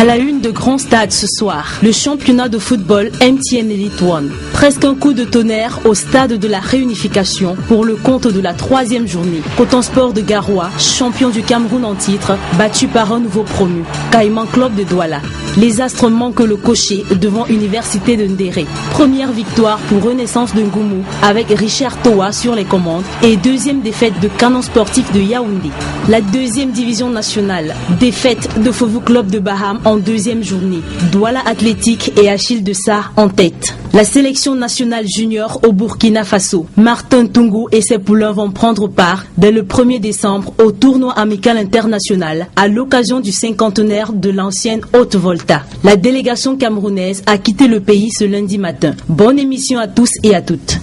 la une de Grand Stade ce soir, le championnat de football MTN Elite One. Presque un coup de tonnerre au stade de la réunification pour le compte de la 3e journée. Coton Sport de Garoua, champion du Cameroun en titre, battu par un nouveau promu, Caïman Club de Douala. Les Astres manquent le cocher devant Université de Ndéré. Première victoire pour Renaissance de Ngoumou avec Richard Toa sur les commandes et deuxième défaite de Canon Sportif de Yaoundé. La 2e division nationale, défaite de Fovu Club de Baham en 2e journée. Douala Athlétique et Achille de Sarr en tête. La sélection nationale junior au Burkina Faso. Martin Tungu et ses poulains vont prendre part dès le 1er décembre au tournoi amical international à l'occasion du cinquantenaire de l'ancienne Haute-Volta. La délégation camerounaise a quitté le pays ce lundi matin. Bonne émission à tous et à toutes.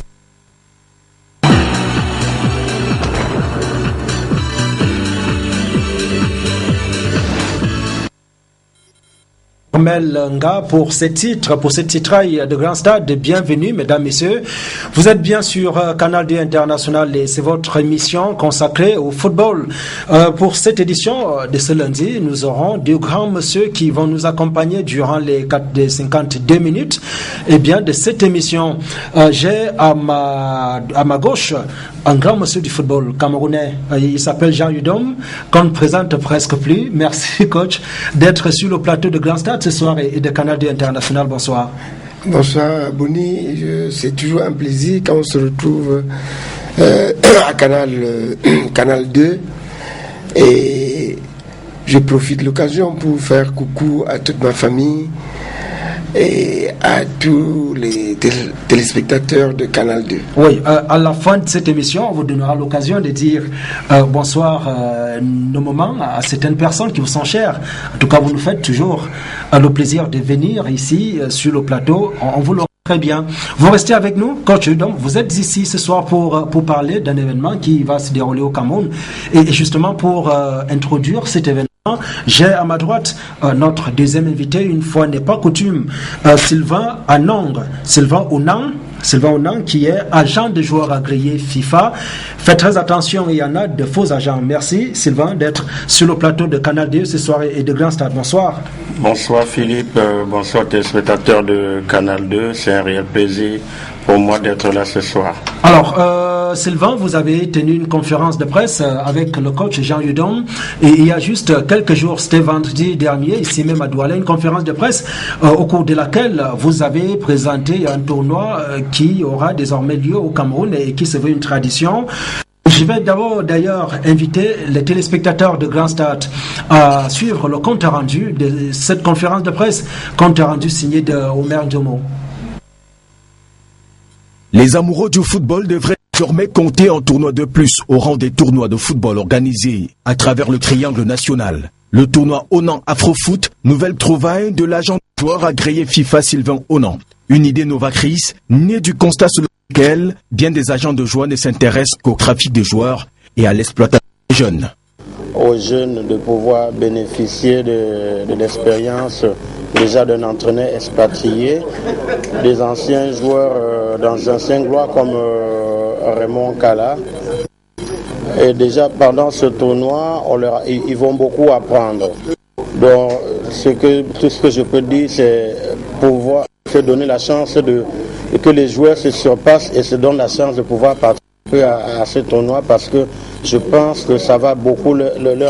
Nga pour ce titrail de Grand Stade. Bienvenue, mesdames, messieurs. Vous êtes bien sur Canal D International et c'est votre émission consacrée au football. Pour cette édition de ce lundi, nous aurons deux grands messieurs qui vont nous accompagner durant les 52 minutes. Et bien, de cette émission, j'ai à ma gauche un grand monsieur du football camerounais. Il s'appelle Jean Yudom, qu'on ne présente presque plus. Merci, coach, d'être sur le plateau de Grand Stade ce soir et de Canal D International. Bonsoir. Bonsoir, Boni. C'est toujours un plaisir quand on se retrouve à Canal 2. Et je profite de l'occasion pour faire coucou à toute ma famille et à tous les téléspectateurs de Canal 2. Oui, à la fin de cette émission, on vous donnera l'occasion de dire bonsoir nos moments à certaines personnes qui vous sont chères. En tout cas, vous nous faites toujours le plaisir de venir ici sur le plateau. On vous le très bien. Vous restez avec nous, coach. Donc, vous êtes ici ce soir pour parler d'un événement qui va se dérouler au Cameroun. Et justement, pour introduire cet événement, j'ai à ma droite notre deuxième invité, une fois n'est pas coutume, Sylvain Onang, qui est agent de joueur agréé FIFA. Faites très attention, il y en a de faux agents. Merci Sylvain d'être sur le plateau de Canal D ce soir et de Grand Stade. Bonsoir. Bonsoir Philippe, bonsoir téléspectateurs de Canal 2, c'est un réel plaisir pour moi d'être là ce soir. Alors, Sylvain, vous avez tenu une conférence de presse avec le coach Jean Yudom et il y a juste quelques jours, c'était vendredi dernier, ici même à Douala, une conférence de presse au cours de laquelle vous avez présenté un tournoi qui aura désormais lieu au Cameroun et qui se veut une tradition. Je vais d'abord d'ailleurs inviter les téléspectateurs de Grand Stade à suivre le compte rendu de cette conférence de presse, compte rendu signé de Omer Ndjomo. Les amoureux du football devraient désormais compter un tournoi de plus au rang des tournois de football organisés à travers le triangle national. Le tournoi Onan Afrofoot, nouvelle trouvaille de l'agent de joueur agréé FIFA Sylvain Onang. Une idée novatrice née du constat selon lequel bien des agents de joueurs ne s'intéressent qu'au trafic des joueurs et à l'exploitation des jeunes. Aux jeunes de pouvoir bénéficier de l'expérience déjà d'un entraîneur expatrié, des anciens joueurs dans anciens gloires comme Raymond Kala. Et déjà pendant ce tournoi, ils vont beaucoup apprendre. Donc tout ce que je peux dire, c'est pouvoir se donner la chance que les joueurs se surpassent et se donnent la chance de pouvoir participer à ce tournoi parce que je pense que ça va beaucoup leur.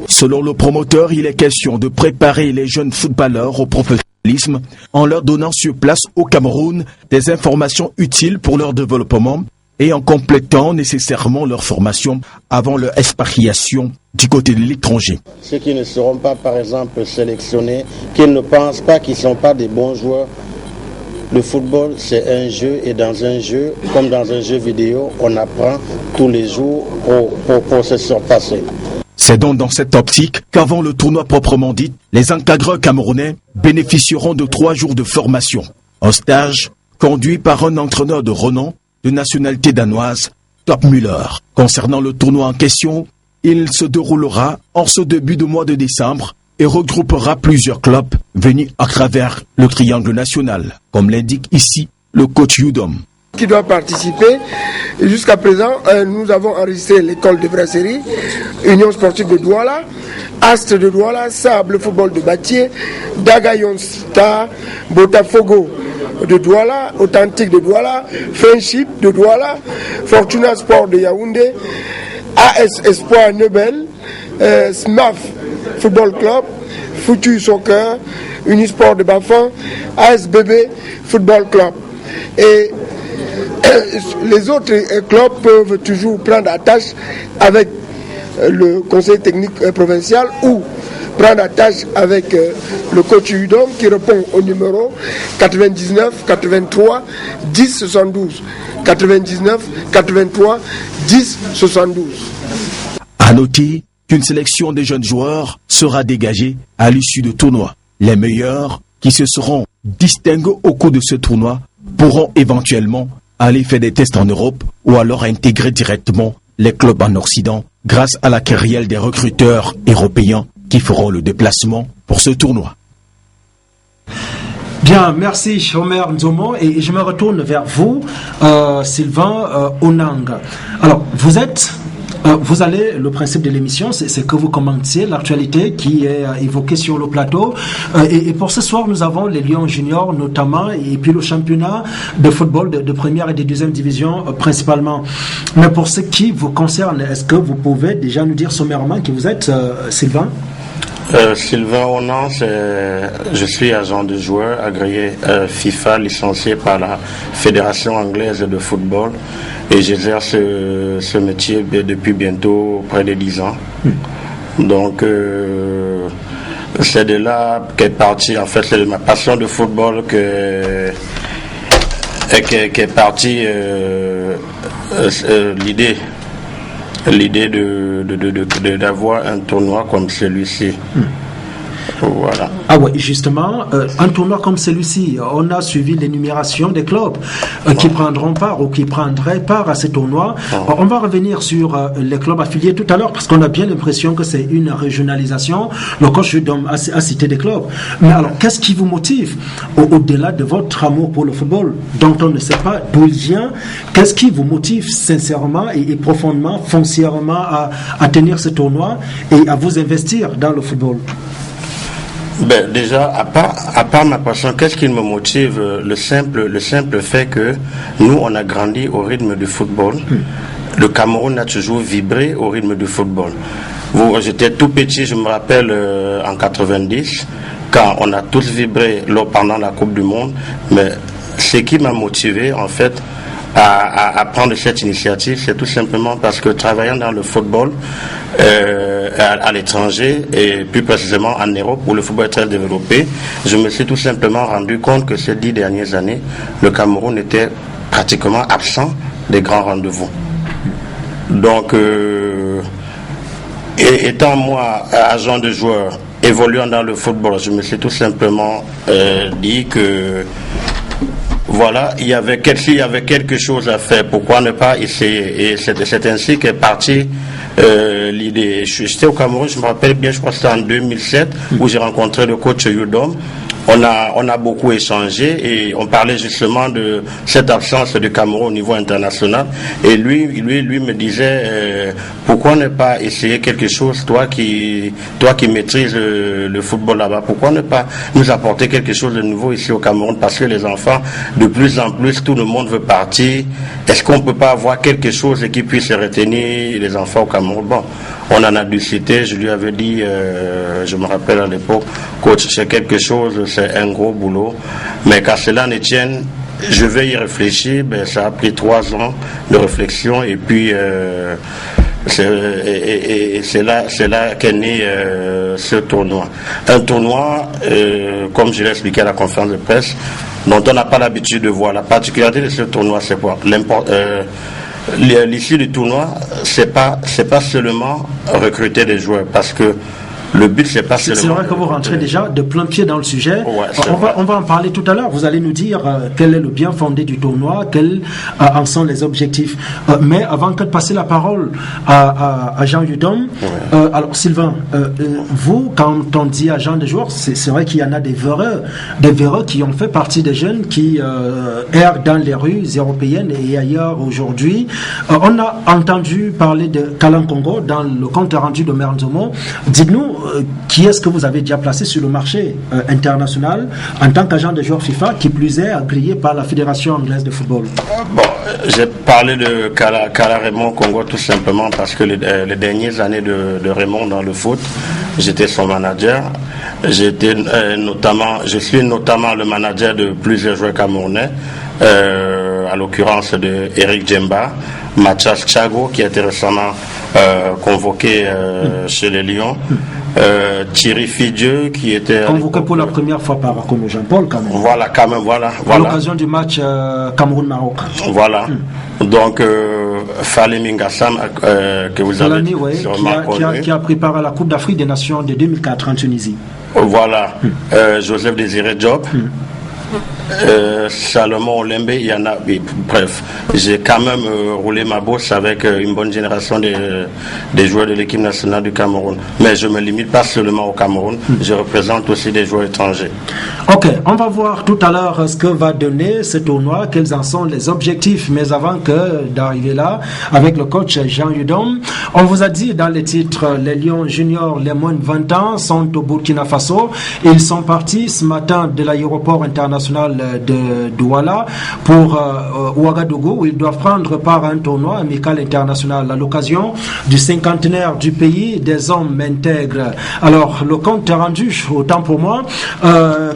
Selon le promoteur, il est question de préparer les jeunes footballeurs au professionnalisme en leur donnant sur place au Cameroun des informations utiles pour leur développement et en complétant nécessairement leur formation avant leur expatriation du côté de l'étranger. Ceux qui ne seront pas, par exemple, sélectionnés, qui ne pensent pas qu'ils ne sont pas des bons joueurs, le football, c'est un jeu et dans un jeu, comme dans un jeu vidéo, on apprend tous les jours pour se surpasser. C'est donc dans cette optique qu'avant le tournoi proprement dit, les encadreurs camerounais bénéficieront de 3 jours de formation. Un stage conduit par un entraîneur de renom de nationalité danoise, Top Müller. Concernant le tournoi en question, il se déroulera en ce début de mois de décembre et regroupera plusieurs clubs venus à travers le triangle national, comme l'indique ici le coach Yudom. qui doivent participer. Et jusqu'à présent, nous avons enregistré l'école de brasserie, Union sportive de Douala, Astre de Douala, Sable football de Batier, Dagayon Star, Botafogo de Douala, Authentique de Douala, Friendship de Douala, Fortuna Sport de Yaoundé, AS Espoir Nebel, SMAF Football Club, Foutu Soccer, Unisport de Bafan, ASBB Football Club. Et les autres clubs peuvent toujours prendre attache avec le conseil technique provincial ou prendre attache avec le coach Udom qui répond au numéro 99 83 10 72 99 83 10 72. À noter qu'une sélection des jeunes joueurs sera dégagée à l'issue du tournoi. Les meilleurs qui se seront distingués au cours de ce tournoi pourront éventuellement aller faire des tests en Europe ou alors intégrer directement les clubs en Occident grâce à la carrière des recruteurs européens qui feront le déplacement pour ce tournoi. Bien, merci Omer Nzomo et je me retourne vers vous, Sylvain Onang. Alors, vous allez, le principe de l'émission, c'est que vous commentiez l'actualité qui est évoquée sur le plateau. Et pour ce soir, nous avons les Lions juniors notamment, et puis le championnat de football de première et de deuxième division principalement. Mais pour ce qui vous concerne, est-ce que vous pouvez déjà nous dire sommairement qui vous êtes, Sylvain? Sylvain Onan, je suis agent de joueur agréé FIFA, licencié par la Fédération anglaise de football, et j'exerce ce métier depuis bientôt près de 10 ans. Donc c'est de là qu'est partie, en fait c'est de ma passion de football qu'est partie l'idée d'avoir un tournoi comme celui-ci. Voilà. Ah ouais, justement, un tournoi comme celui-ci, on a suivi l'énumération des clubs qui prendront part ou qui prendraient part à ce tournoi. On va revenir sur les clubs affiliés tout à l'heure parce qu'on a bien l'impression que c'est une régionalisation. Le coach a cité des clubs. Mais alors, qu'est-ce qui vous motive au-delà de votre amour pour le football, dont on ne sait pas d'où il vient? Qu'est-ce qui vous motive sincèrement et profondément, foncièrement à tenir ce tournoi et à vous investir dans le football? Ben, déjà, à part ma passion, qu'est-ce qui me motive? Le simple fait que nous, on a grandi au rythme du football. Le Cameroun a toujours vibré au rythme du football. J'étais tout petit, je me rappelle, en 90, quand on a tous vibré pendant la Coupe du Monde. Mais ce qui m'a motivé, en fait, à prendre cette initiative, c'est tout simplement parce que travaillant dans le football à l'étranger et plus précisément en Europe où le football est très développé, je me suis tout simplement rendu compte que ces 10 dernières années, le Cameroun était pratiquement absent des grands rendez-vous. Donc, étant moi agent de joueur, évoluant dans le football, je me suis tout simplement dit que voilà, il y avait quelque chose à faire, pourquoi ne pas essayer? Et c'est ainsi qu'est partie l'idée. J'étais au Cameroun, je me rappelle bien, je crois que c'était en 2007, où j'ai rencontré le coach Udom. On a beaucoup échangé et on parlait justement de cette absence du Cameroun au niveau international. Et lui me disait pourquoi ne pas essayer quelque chose, toi qui maîtrises le football là-bas, pourquoi ne pas nous apporter quelque chose de nouveau ici au Cameroun, parce que les enfants, de plus en plus, tout le monde veut partir. Est-ce qu'on peut pas avoir quelque chose qui puisse retenir les enfants au Cameroun? Bon, on en a discuté, je lui avais dit, je me rappelle à l'époque, coach, c'est quelque chose, c'est un gros boulot, mais qu'à cela ne tienne, je vais y réfléchir. Ben, ça a pris 3 ans de réflexion et puis c'est là qu'est né ce tournoi. Un tournoi, comme je l'ai expliqué à la conférence de presse, dont on n'a pas l'habitude de voir. La particularité de ce tournoi, c'est quoi? L'issue du tournoi, c'est pas seulement recruter des joueurs, parce que Le but, c'est pas seulement... C'est vrai que vous rentrez déjà de plein pied dans le sujet. Ouais, on va en parler tout à l'heure. Vous allez nous dire quel est le bien fondé du tournoi, quels en sont les objectifs. Mais avant que de passer la parole à Jean Yudom, alors Sylvain, vous, quand on dit agent des joueurs, c'est vrai qu'il y en a des véreux qui ont fait partie des jeunes qui errent dans les rues européennes et ailleurs aujourd'hui. On a entendu parler de Kalan Congo dans le compte rendu de Mernzomo. Dites-nous, qui est-ce que vous avez déjà placé sur le marché international en tant qu'agent de joueurs FIFA, qui plus est agréé par la Fédération anglaise de football? Bon, j'ai parlé de Kala Raymond Congo tout simplement parce que les dernières années de Raymond dans le foot, j'étais son manager. Je suis notamment le manager de plusieurs joueurs camerounais, à l'occurrence de Eric Djemba, Mathias Chago qui a été récemment convoqué chez les Lions, Thierry Fidieu qui était convoqué pour la première fois par comme Jean-Paul quand même. Voilà. À l'occasion du match Cameroun-Maroc. Voilà. Donc Fale Mingassam que vous avez sûrement connu, qui a préparé la Coupe d'Afrique des Nations de 2004 en Tunisie. Voilà. Joseph Désiré Diop. Salomon Olembe, il y en a, bref, j'ai quand même roulé ma bosse avec une bonne génération des joueurs de l'équipe nationale du Cameroun. Mais je ne me limite pas seulement au Cameroun, je représente aussi des joueurs étrangers. Ok, on va voir tout à l'heure ce que va donner ce tournoi, quels en sont les objectifs. Mais avant d'arriver là, avec le coach Jean Yudom, on vous a dit dans les titres, les Lions juniors, les moins de 20 ans, sont au Burkina Faso. Ils sont partis ce matin de l'aéroport international de Douala pour Ouagadougou, où ils doivent prendre part à un tournoi amical international à l'occasion du cinquantenaire du pays des hommes intègres. Alors, le compte est rendu, autant pour moi,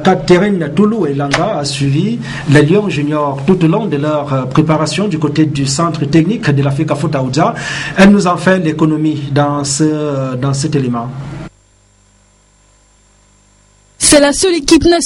Catherine Toulou et Langa a suivi les Lions juniors tout au long de leur préparation du côté du centre technique de la FECAFO Taouza. Elle nous en fait l'économie dans cet élément. C'est la seule équipe nationale